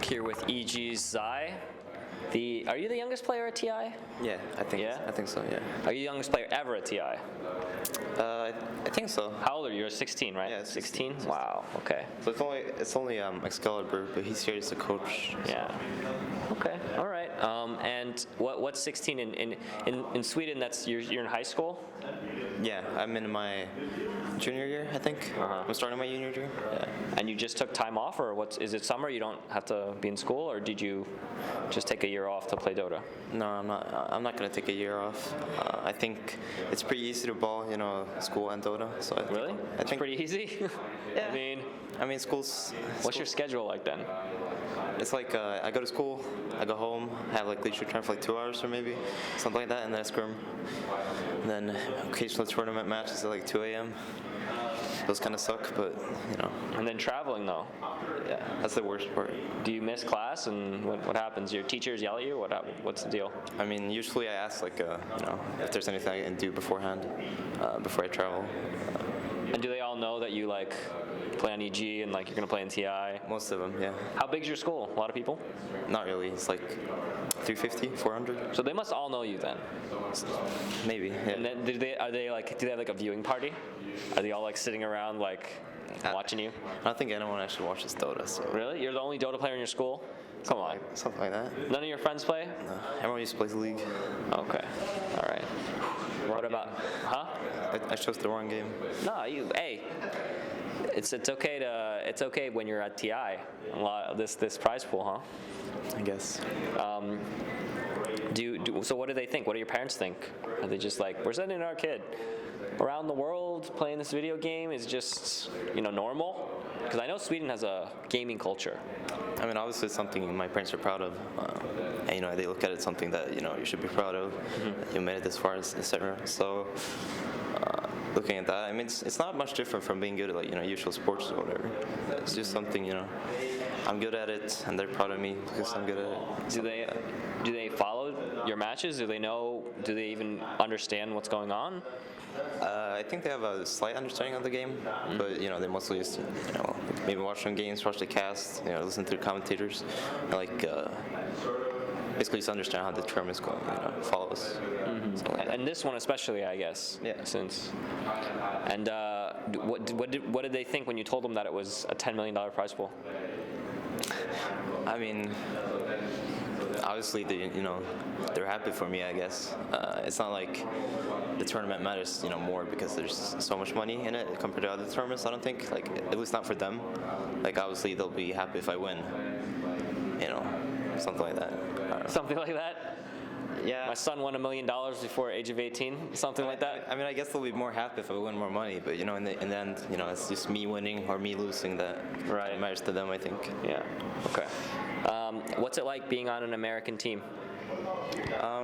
Here with EG's Zai. Are you the youngest player at TI? Yeah, I think so, yeah. Are you the youngest player ever at TI? I think so. How old are you? You're 16, right? Yeah, 16? Wow, okay. So it's only Excalibur, but he's here as a coach. So. Yeah. Okay, all right. And what's 16 in Sweden? That's you're in high school? Yeah, I'm in my junior year, I think. I'm starting my junior year. Yeah. And you just took time off, or is it summer? You don't have to be in school, or did you just take a year off to play Dota? No, I'm not gonna take a year off. I think it's pretty easy to ball, school and Dota. So I think pretty easy. Yeah. I mean, What's your schedule like then? It's like I go to school, I go home, have like leisure time for like 2 hours or maybe something like that, and then I scrim. And then occasional tournament matches at like 2 a.m. Those kind of suck, but And then traveling though. Yeah, that's the worst part. Do you miss class, and what happens? Your teachers yell at you? What's the deal? I mean, usually I ask like if there's anything I can do beforehand, before I travel. And do they all know that you like play on EG and like you're gonna play in TI? Most of them, yeah. How big's your school? A lot of people? Not really. It's like 350, 400. So they must all know you then. Maybe. Yeah. And then do they have like a viewing party? Are they all like sitting around like watching you? I don't think anyone actually watches Dota. So. Really? You're the only Dota player in your school? Come on. Something like that. None of your friends play? No. Everyone used to play League. Okay. All right. What about? Huh? I chose the wrong game. No, hey. It's okay when you're at TI. A lot of this prize pool, huh? I guess. So what do they think? What do your parents think? Are they just like, we're sending our kid around the world playing this video game? Is just normal? Because I know Sweden has a gaming culture. I mean, obviously it's something my parents are proud of, and they look at it something that you should be proud of. That you made it this far, etc. So. Looking at that, I mean, it's not much different from being good at like usual sports or whatever. It's just something I'm good at it, and they're proud of me because I'm good at it. Do they follow your matches? Do they know? Do they even understand what's going on? I think they have a slight understanding of the game, but they mostly just maybe watch some games, watch the cast, listen to the commentators, and basically just understand how the tournament's going, follow us. Like and this one especially, I guess. Yeah. And what did they think when you told them that it was a $10 million prize pool? I mean, obviously they're happy for me, I guess. It's not like the tournament matters more because there's so much money in it compared to other tournaments. I don't think, at least not for them. Obviously they'll be happy if I win. Something like that. Something like that? Yeah. My son won $1 million before age of 18, something like that? I mean, I guess they'll be more happy if I win more money, but in the end, it's just me winning or me losing that matters to them, I think. Yeah. Okay. What's it like being on an American team? I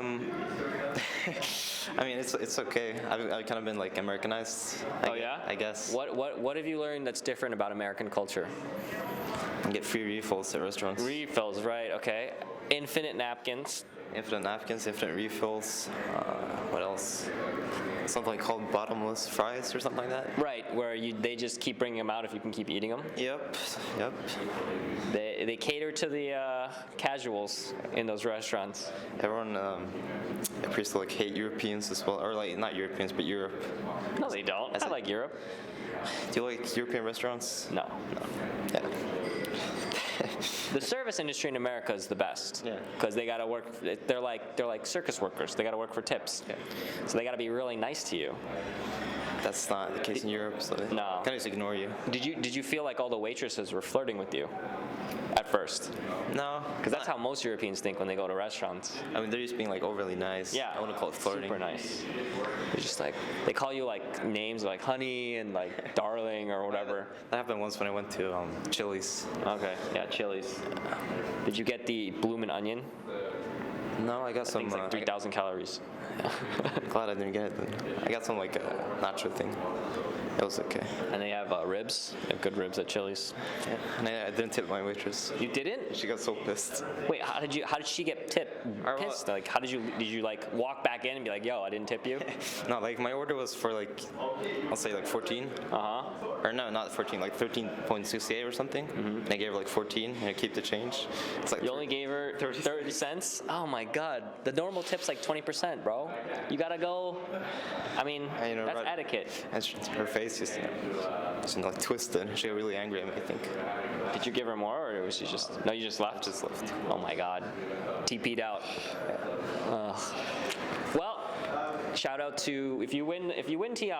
mean, it's okay. I've kind of been Americanized. I guess. What have you learned that's different about American culture? You get free refills at restaurants. Refills, right? Okay. Infinite napkins. Infinite napkins, infinite refills. What else? Something called bottomless fries or something like that. Right, where they just keep bringing them out if you can keep eating them. Yep. They cater to the casuals in those restaurants. Everyone appears to hate Europeans as well, or not Europeans, but Europe. No, they don't. I like Europe. Do you like European restaurants? No. Yeah. The service industry in America is the best. Yeah. Because they gotta work. They're like circus workers. They gotta work for tips. Yeah. So they gotta be really nice to you. That's not the case in Europe. So they kind of just ignore you. Did you feel like all the waitresses were flirting with you at first? No. Because that's how most Europeans think when they go to restaurants. I mean, they're just being overly nice. Yeah. I wouldn't call it flirting. Super nice. It's just they call you names like honey and darling or whatever. That happened once when I went to Chili's. Okay. Yeah, Chili's. Did you get the bloomin' onion? No, I got some. Thing's 3,000 calories. I'm glad I didn't get it then. I got some nacho thing. It was okay. And they have ribs. They have good ribs at Chili's. Yeah. And I didn't tip my waitress. You didn't? She got so pissed. Wait, how did she get pissed? Like, how did you like walk back in and be like, yo, I didn't tip you? No, like my order was for like, I'll say like 14. Or no, not 14, like 13.68 or something. And I gave her like 14 and I keep the change. It's like You only gave her 30 cents? Oh my God. The normal tip's like 20%, bro. You gotta go. I mean, that's etiquette. And her face just, like twisted. She got really angry at me, I think. Did you give her more, or was she just? No, you just left. Just left. Oh my God. TP'd out. Well, shout out to if you win TI,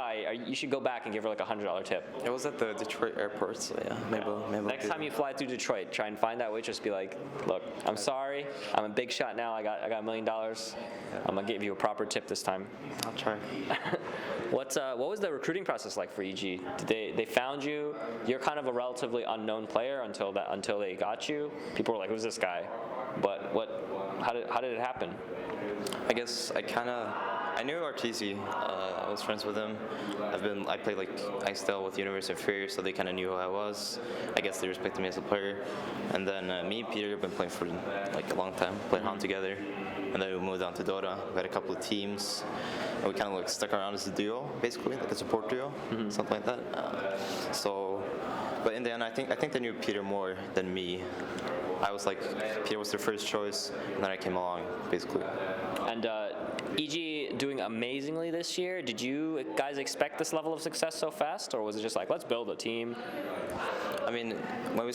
you should go back and give her like $100 tip. It was at the Detroit airport, so yeah, maybe. Next time you fly through Detroit, try and find that waitress. Be like, look, I'm sorry, I'm a big shot now. I got $1 million. I'm gonna give you a proper tip this time. I'll try. What was the recruiting process like for EG? Did they found you? You're kind of a relatively unknown player until they got you. People were like, who's this guy? But how did it happen? I guess I knew RTZ. I was friends with him. I played like Icedale with University of Fury, so they kind of knew who I was. I guess they respected me as a player. And then me and Peter have been playing for like a long time. Played HAN together, and then we moved on to Dota. We had a couple of teams, and we kind of like stuck around as a duo, basically, like a support duo, something like that. But in the end, I think they knew Peter more than me. I was like, Peter was their first choice, and then I came along, basically. And EG doing amazingly this year. Did you guys expect this level of success so fast, or was it just like, let's build a team? I mean, when we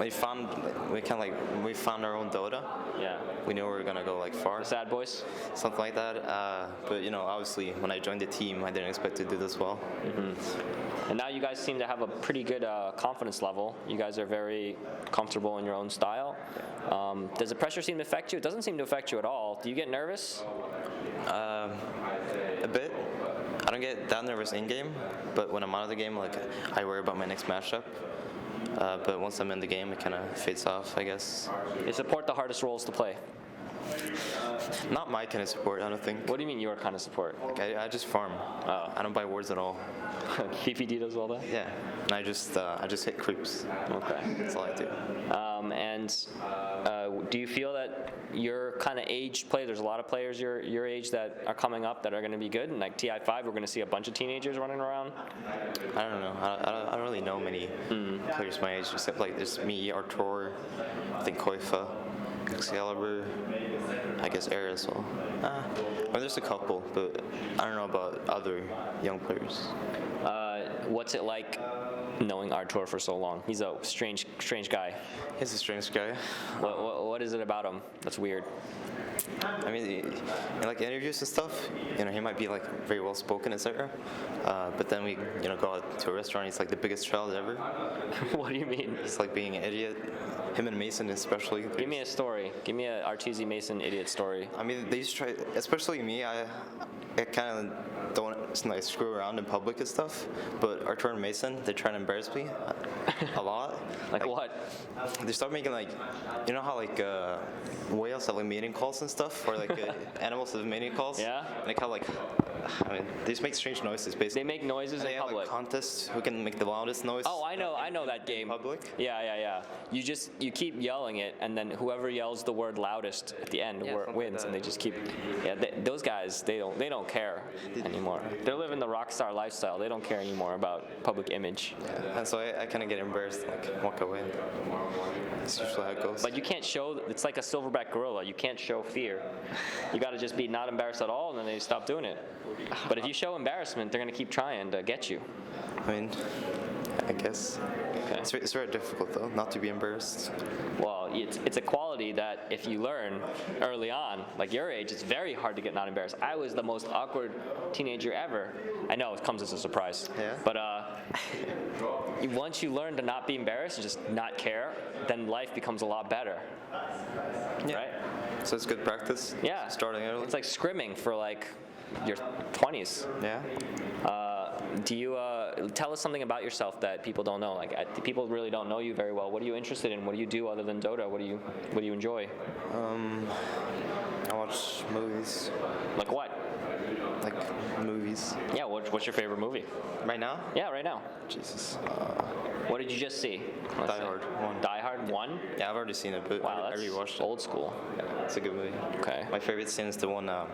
found our own Dota. Yeah. We knew we were gonna go like far. The Sad Boys. Something like that. But obviously, when I joined the team, I didn't expect to do this well. And now you guys seem to have a pretty good confidence level. You guys are very comfortable in your own style. Does the pressure seem to affect you? It doesn't seem to affect you at all. Do you get nervous? A bit. I don't get that nervous in game, but when I'm out of the game, like I worry about my next matchup. But once I'm in the game, it kind of fades off, I guess. Is support the hardest roles to play? Not my kind of support, I don't think. What do you mean your kind of support? Like I just farm. Oh. I don't buy wards at all. PPD does all that? Yeah. And I just hit creeps. Okay. That's all I do. Do you feel that your kind of aged play, there's a lot of players your age that are coming up that are going to be good? And like TI5, we're going to see a bunch of teenagers running around? I don't know. I don't really know many players my age, except like there's me, Artur, I think Koifa, Excalibur, I guess Air as well. Well, there's a couple, but I don't know about other young players. What's it like knowing Artur for so long? He's a strange guy. He's a strange guy. What is it about him that's weird? I mean, in like interviews and stuff, he might be like very well spoken, etc. But then we, go out to a restaurant. He's like the biggest child ever. What do you mean? He's like being an idiot. Him and Mason especially. Give me a story. Give me a RTZ Mason idiot story. I mean, they just try, especially me. I kind of don't like screw around in public and stuff. But Artur and Mason, they try to embarrass me a lot. like what? They start making like, how like whales have like mating calls and stuff, or like animals have mating calls. Yeah. And they kind of like, they just make strange noises basically. They make noises in public. Have like contests who can make the loudest noise. Oh, I know that game. Public. Yeah. You keep yelling it, and then whoever yells the word loudest at the end wins, and they just keep. Yeah, those guys they don't care anymore. They're living the rock star lifestyle. They don't care anymore about public image. Yeah. And so I kind of get embarrassed, like walk away. That's usually how it goes. But you can't show. It's like a silverback gorilla. You can't show fear. You got to just be not embarrassed at all, and then they stop doing it. But if you show embarrassment, they're gonna keep trying to get you. I mean, I guess. Okay. It's very difficult though, not to be embarrassed. Well, it's a quality that if you learn early on, like your age, it's very hard to get not embarrassed. I was the most awkward teenager ever. I know it comes as a surprise. Yeah. But once you learn to not be embarrassed and just not care, then life becomes a lot better. Yeah. Right? So it's good practice. Yeah. Starting early. It's like scrimming for like your 20s. Yeah. Do you tell us something about yourself that people don't know? Like people really don't know you very well. What are you interested in? What do you do other than Dota? What do you enjoy? I watch movies. Like what? Like movies. Yeah, what's your favorite movie? Right now? Yeah, right now. Jesus. What did you just see? Die Hard 1. Die Hard 1? Yeah, I've already seen it, but Wow, I that's rewatched it. old school. Yeah, it's a good movie. Okay. My favorite scene is the one. Have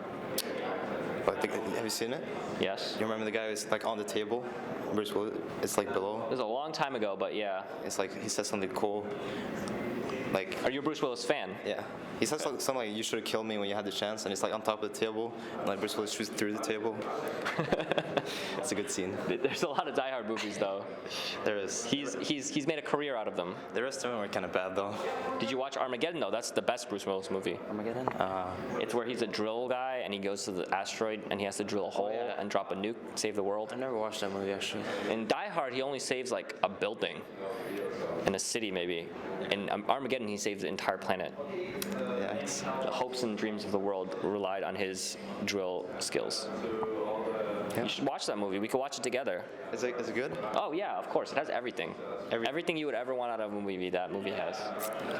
you seen it? Yes. You remember the guy who's like on the table? Bruce Willis. It's like below. It was a long time ago, but yeah. It's like he says something cool. Like. Are you a Bruce Willis fan? Yeah. He says something like, "You should have killed me when you had the chance," and it's like on top of the table, and like Bruce Willis shoots through the table. It's a good scene. There's a lot of Die Hard movies, though. There is. He's made a career out of them. The rest of them are kind of bad, though. Did you watch Armageddon, though? That's the best Bruce Willis movie. Armageddon? It's where he's a drill guy, and he goes to the asteroid, and he has to drill a hole yeah. and drop a nuke, save the world. I never watched that movie, actually. In Die Hard, he only saves like a building in a city, maybe. In Armageddon, he saves the entire planet. Yeah, it's... The hopes and dreams of the world relied on his drill skills. Yeah. You should watch that movie. We could watch it together. Is it good? Oh yeah, of course. It has everything. Everything you would ever want out of a movie, that movie has.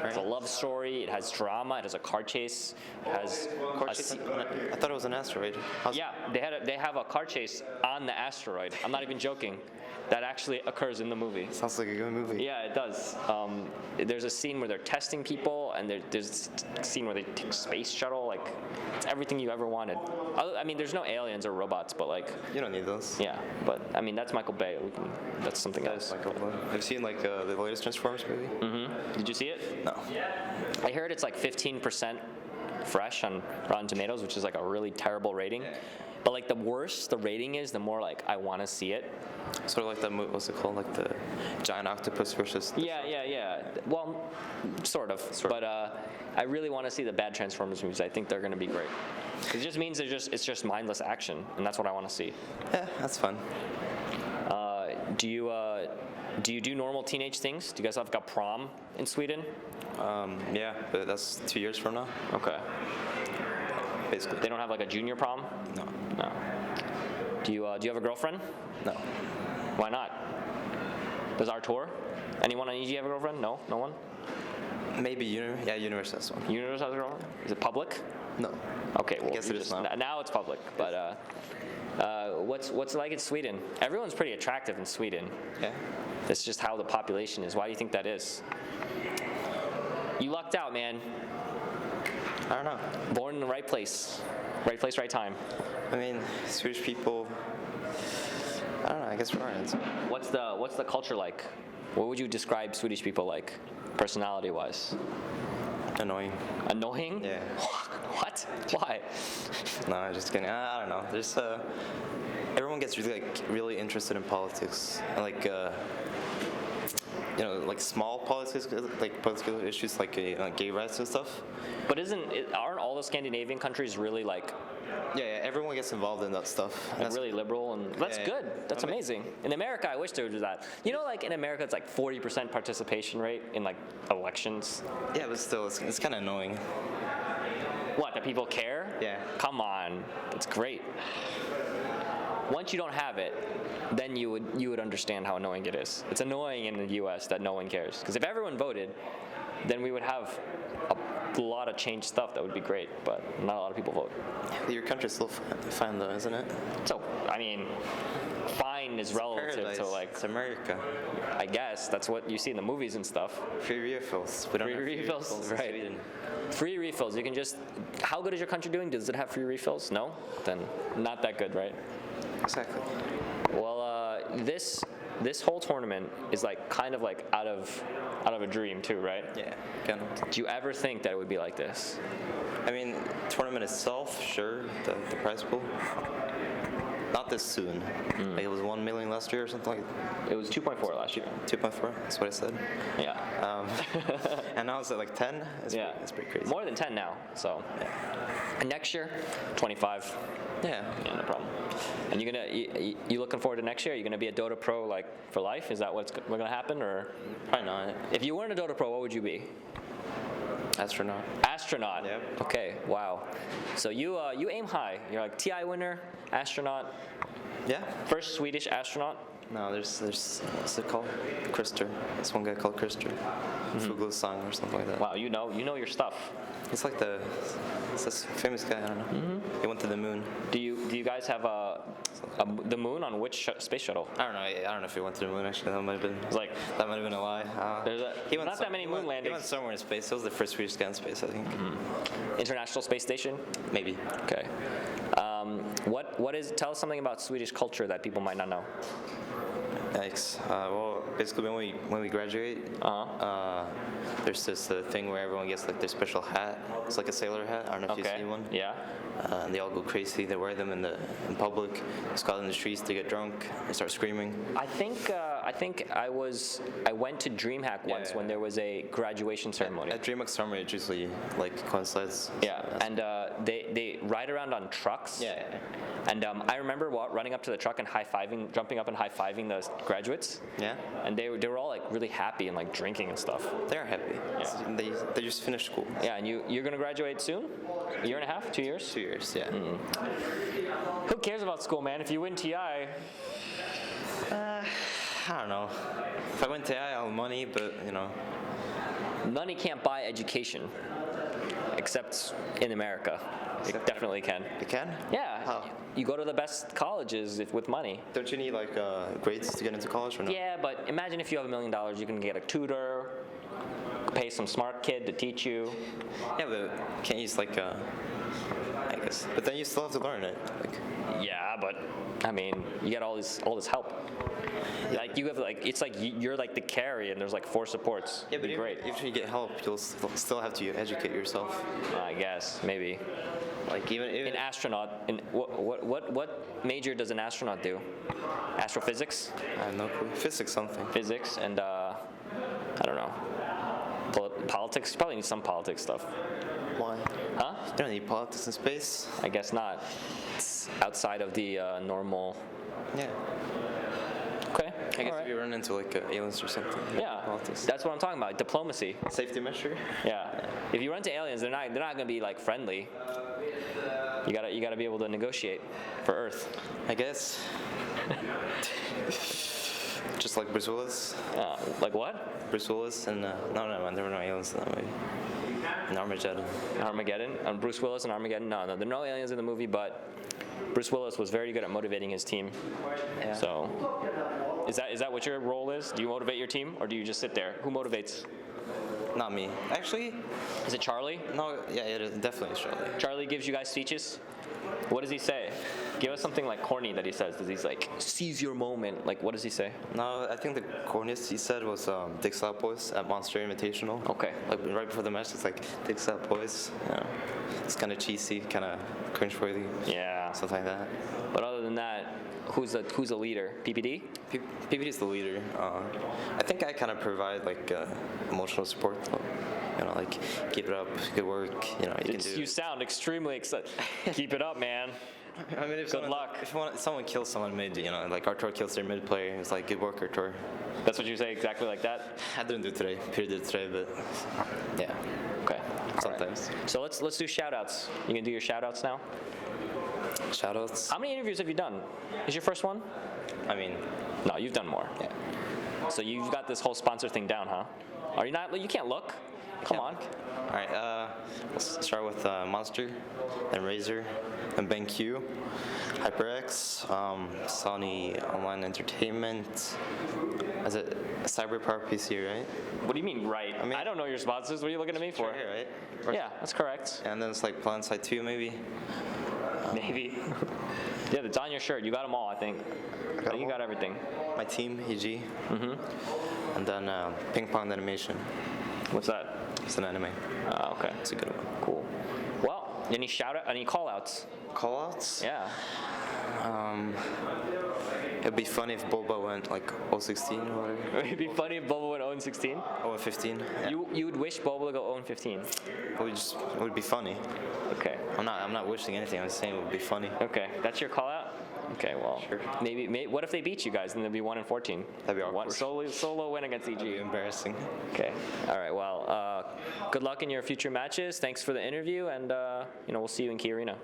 It's a love story. It has drama. It has a car chase. It has I thought it was an asteroid. yeah, they have a car chase on the asteroid. I'm not even joking. That actually occurs in the movie. Sounds like a good movie. Yeah, it does. There's a scene where they're testing people, and there's a scene where they take a space shuttle. Like, it's everything you ever wanted. I mean, there's no aliens or robots, but like. You don't need those. Yeah, but I mean, that's Michael Bay. That's something else. I've seen like the latest Transformers movie. Mm-hmm. Did you see it? No. I heard it's like 15% fresh on Rotten Tomatoes, which is like a really terrible rating. But like the worse the rating is, the more like I want to see it. Sort of like that movie, what's it called? Like the giant octopus versus... Yeah. Well, sort of. But I really want to see the bad Transformers movies. I think they're going to be great. It just means it's just mindless action, and that's what I want to see. Yeah, that's fun. Do you do normal teenage things? Do you guys have like a prom in Sweden? Yeah, but that's 2 years from now. Okay. Basically. They don't have like a junior prom? No. Do you have a girlfriend? No. Why not? Does our tour? Anyone on EG have a girlfriend? No one? Maybe Universe has one. Universe has a girlfriend? Is it public? No. Okay, well, I guess it is now. Now it's public. But what's it like in Sweden? Everyone's pretty attractive in Sweden. Yeah. It's just how the population is. Why do you think that is? You lucked out, man. I don't know. Born in the right place, right time. I mean, Swedish people, I don't know, I guess we're aren't. What's the culture like? What would you describe Swedish people like, personality-wise? Annoying. Annoying? Yeah. What? Why? No, I'm just kidding. I don't know. There's everyone gets really interested in politics, and like small politics, like political issues like gay rights and stuff. But aren't all the Scandinavian countries really like? Yeah, everyone gets involved in that stuff. Like really liberal, and that's good. That's amazing. In America, I wish they would do that. You know, like in America, it's like 40% participation rate in like elections. Yeah, but still, it's kind of annoying. What? That people care? Yeah. Come on, it's great. Once you don't have it, then you would understand how annoying it is. It's annoying in the U.S. that no one cares. Because if everyone voted, then we would have a lot of changed stuff that would be great, but not a lot of people vote. Your country's still fine though, isn't it? So, I mean, fine is relative to like... It's America. I guess, that's what you see in the movies and stuff. Free refills. We don't have Free refills, right. in Sweden. Free refills, you can just... How good is your country doing? Does it have free refills? No? Then not that good, right? Exactly. Well, this whole tournament is like kind of like out of a dream too, right? Yeah, kind of. Do you ever think that it would be like this? I mean, tournament itself, sure, the prize pool. Not this soon. Like it was 1 million last year or something like that. It was 2.4 last year. 2.4, that's what I said. Yeah. And now it's at like 10. It's pretty crazy. More than 10 now. So. Yeah. And next year, 25. Yeah. Yeah, no problem. And you looking forward to next year? Are you gonna be a Dota pro like for life? Is that what's gonna happen, or? Probably not. If you weren't a Dota pro, what would you be? Astronaut. Astronaut. Yep. Okay. Wow. So you aim high. You're like TI winner, astronaut. Yeah. First Swedish astronaut. No, there's what's it called? Krister. There's one guy called Krister. Fuglesang or something like that. Wow. You know your stuff. He's like this famous guy. I don't know. He went to the moon. Do you do you guys have the moon on which space shuttle? I don't know. I don't know if he went to the moon. Actually, that might have been. It's like That might have been a lie. not that many moon He landings. went somewhere in space. It was the first Swedish guy in space, I think. International Space Station. Maybe. Okay. What is? Tell us something about Swedish culture that people might not know. Yikes. Well, basically, when we graduate, there's this thing where everyone gets like their special hat. It's like a sailor hat. I don't know if you've seen one. Yeah. And they all go crazy. They wear them in public. Just go out in the streets. They get drunk and start screaming. I think I went to DreamHack once when there was a graduation ceremony. At DreamHack summer, it usually like coincides. Yeah, and they ride around on trucks. Yeah. And I remember running up to the truck and jumping up and high-fiving the graduates. Yeah. And they were all like really happy and like drinking and stuff. They're happy. Yeah. They just finished school. Yeah, and you're gonna graduate soon? A year and a half? 2 years? 2 years. Yeah. Who cares about school, man? If you win TI. I don't know. If I went to TI, I'll have money, but Money can't buy education, except in America. It definitely can. It can? Yeah. How? You go to the best colleges with money. Don't you need like grades to get into college or no? Yeah, but imagine if you have $1 million, you can get a tutor, pay some smart kid to teach you. Yeah, but can't use like I guess. But then you still have to learn it. Like, Yeah, but I mean, you get all this help. Like you have it's like you're like the carry, and there's like 4 supports. yeah, but It'd be great. if you get help, you'll still have to educate yourself. I guess maybe. Like even An astronaut. What major does an astronaut do? Astrophysics, I have no clue. Physics something. physics, and I don't know. Politics. You probably need some politics stuff. Why? Huh? You don't need politics in space. I guess not. It's outside of the normal. Yeah. Okay. I guess if you run into like aliens or something. Yeah, Politics. that's what I'm talking about. Diplomacy. Safety measure. Yeah. If you run into aliens, they're not gonna be like friendly. You gotta be able to negotiate for Earth. I guess. Just like Bruce Willis. Like what? Bruce Willis and no, there were no aliens in that movie. In Armageddon. Armageddon. Bruce Willis and Armageddon. No, there are no aliens in the movie, but Bruce Willis was very good at motivating his team. Yeah. So, is that what your role is? Do you motivate your team, or do you just sit there? Who motivates? Not me. Actually, Is it Charlie? no. Yeah, it is definitely Charlie. Charlie gives you guys speeches? What does he say? Give us something like corny that he says. Does he's like, seize your moment? Like, what does he say? No, I think the corniest he said was Dick Slap Boys at Monster Invitational. Okay. Like right before the match, it's like Dick Slap Boys. It's kind of cheesy, kind of cringe-worthy, Yeah. something like that. But other than that, who's the leader? PPD? PPD is the leader. I think I kind of provide like emotional support. Like keep it up, good work. You can do You it. sound extremely excited. Keep it up, man. I mean, if Good luck. If someone kills someone mid, like Artur kills their mid player, it's like good work, Artur. That's what you say exactly like that? I didn't do it today. Peter did it today, but yeah, Okay. sometimes. So let's do shout outs. You can do your shout outs now? Shoutouts. How many interviews have you done? Is your first one? I mean, No, you've done more. yeah. So you've got this whole sponsor thing down, huh? Are you not? You can't look. Come on. All right. Let's start with Monster, then Razer, then BenQ, HyperX, Sony Online Entertainment. Is it CyberPower PC, right? What do you mean, right? I don't know your sponsors. What are you looking at me for? Right here, right? Yeah, that's correct. And then it's like PlanetSide 2, maybe. Maybe. Yeah, it's on your shirt. You got them all, I think. I think you got everything. My team, EG. And then Ping Pong Animation. What's that? It's an anime. Okay. It's a good one. Cool. Well, any call outs? Callouts? Yeah. It'd be funny if Boba went like 016 or whatever. It'd be funny if Boba went 0-16. 015. Yeah. You would wish Boba to go 0-15. It would be funny. Okay. I'm not wishing anything. I'm saying it would be funny. Okay. That's your call out? Okay, well, Sure. maybe. What if they beat you guys and they'll be 1-14? That'd be awkward. One solo win against EG. That'd be embarrassing. Okay. All right. Well, good luck in your future matches. Thanks for the interview, and we'll see you in Key Arena.